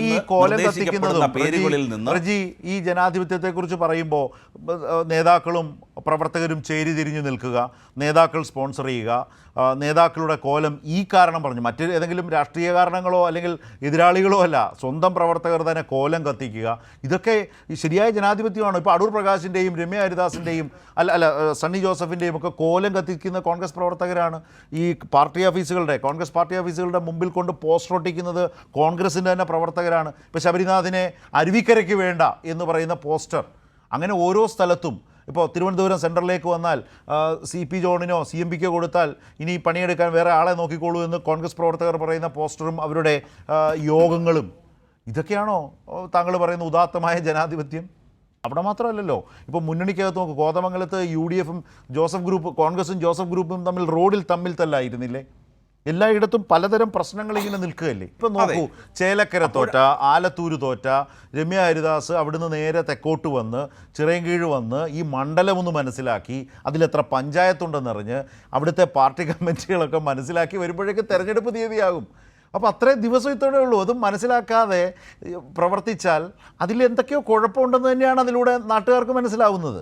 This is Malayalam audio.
ഈ കോലം നിർദ്ദേശിക്കപ്പെടുന്ന പേരുകളിൽ കത്തിക്കുന്നതും നിന്ന് റജി ഈ ജനാധിപത്യത്തെക്കുറിച്ച് പറയുമ്പോൾ നേതാക്കളും പ്രവർത്തകരും ചേരിതിരിഞ്ഞു നിൽക്കുക, നേതാക്കൾ സ്പോൺസർ ചെയ്യുക, നേതാക്കളുടെ കോലം ഈ കാരണം പറഞ്ഞു, മറ്റ് ഏതെങ്കിലും രാഷ്ട്രീയ കാരണങ്ങളോ അല്ലെങ്കിൽ എതിരാളികളോ അല്ല, സ്വന്തം പ്രവർത്തകർ തന്നെ കോലം കത്തിക്കുക, ഇതൊക്കെ ശരിയായ ജനാധിപത്യമാണ്. ഇപ്പോൾ അടൂർ പ്രകാശിൻ്റെയും രമ്യ ഹരിദാസിൻ്റെയും സണ്ണി ജോസഫിൻ്റെയും ഒക്കെ കോലം കത്തിക്കുന്ന കോൺഗ്രസ് പ്രവർത്തകരാണ്. ഈ കോൺഗ്രസ് പാർട്ടി ഓഫീസുകളുടെ മുമ്പിൽ കൊണ്ട് പോസ്റ്റർ ഒട്ടിക്കുന്നത് കോൺഗ്രസിൻ്റെ തന്നെ പ്രവർത്തകരാണ്. ഇപ്പോൾ ശബരിനാഥിനെ അരുവിക്കരയ്ക്ക് വേണ്ട എന്ന് പറയുന്ന പോസ്റ്റർ, അങ്ങനെ ഓരോ സ്ഥലത്തും. ഇപ്പോൾ തിരുവനന്തപുരം സെൻട്രലിലേക്ക് വന്നാൽ CP ജോണിനോ CMPക്കോ കൊടുത്താൽ ഇനി പണിയെടുക്കാൻ വേറെ ആളെ നോക്കിക്കോളൂ എന്ന് കോൺഗ്രസ് പ്രവർത്തകർ പറയുന്ന പോസ്റ്ററും അവരുടെ യോഗങ്ങളും, ഇതൊക്കെയാണോ താങ്കൾ പറയുന്ന ഉദാത്തമായ ജനാധിപത്യം? അവിടെ മാത്രമല്ലല്ലോ, ഇപ്പോൾ മുന്നണിക്കകത്ത് നോക്ക്, കോതമംഗലത്ത് UDFും കോൺഗ്രസും ജോസഫ് ഗ്രൂപ്പും റോഡിൽ തമ്മിൽ തല്ലായിരുന്നില്ലേ? എല്ലായിടത്തും പലതരം പ്രശ്നങ്ങൾ ഇങ്ങനെ നിൽക്കുകയല്ലേ. ഇപ്പം നോക്കൂ, ചേലക്കര തോറ്റ, ആലത്തൂര് തോറ്റ രമ്യ ഹരിദാസ് അവിടുന്ന് നേരെ തെക്കോട്ട് വന്ന് ചിറയൻകീഴ് വന്ന് ഈ മണ്ഡലം ഒന്ന് മനസ്സിലാക്കി, അതിലെത്ര പഞ്ചായത്തുണ്ടെന്നറിഞ്ഞ് അവിടുത്തെ പാർട്ടി കമ്മിറ്റികളൊക്കെ മനസ്സിലാക്കി വരുമ്പോഴേക്ക് തെരഞ്ഞെടുപ്പ് തീയതിയാകും. അപ്പോൾ അത്രയും ദിവസം ഇത്രയേ ഉള്ളൂ. അതും മനസ്സിലാക്കാതെ പ്രവർത്തിച്ചാൽ അതിൽ എന്തൊക്കെയോ കുഴപ്പമുണ്ടെന്ന് തന്നെയാണ് അതിലൂടെ നാട്ടുകാർക്ക് മനസ്സിലാവുന്നത്.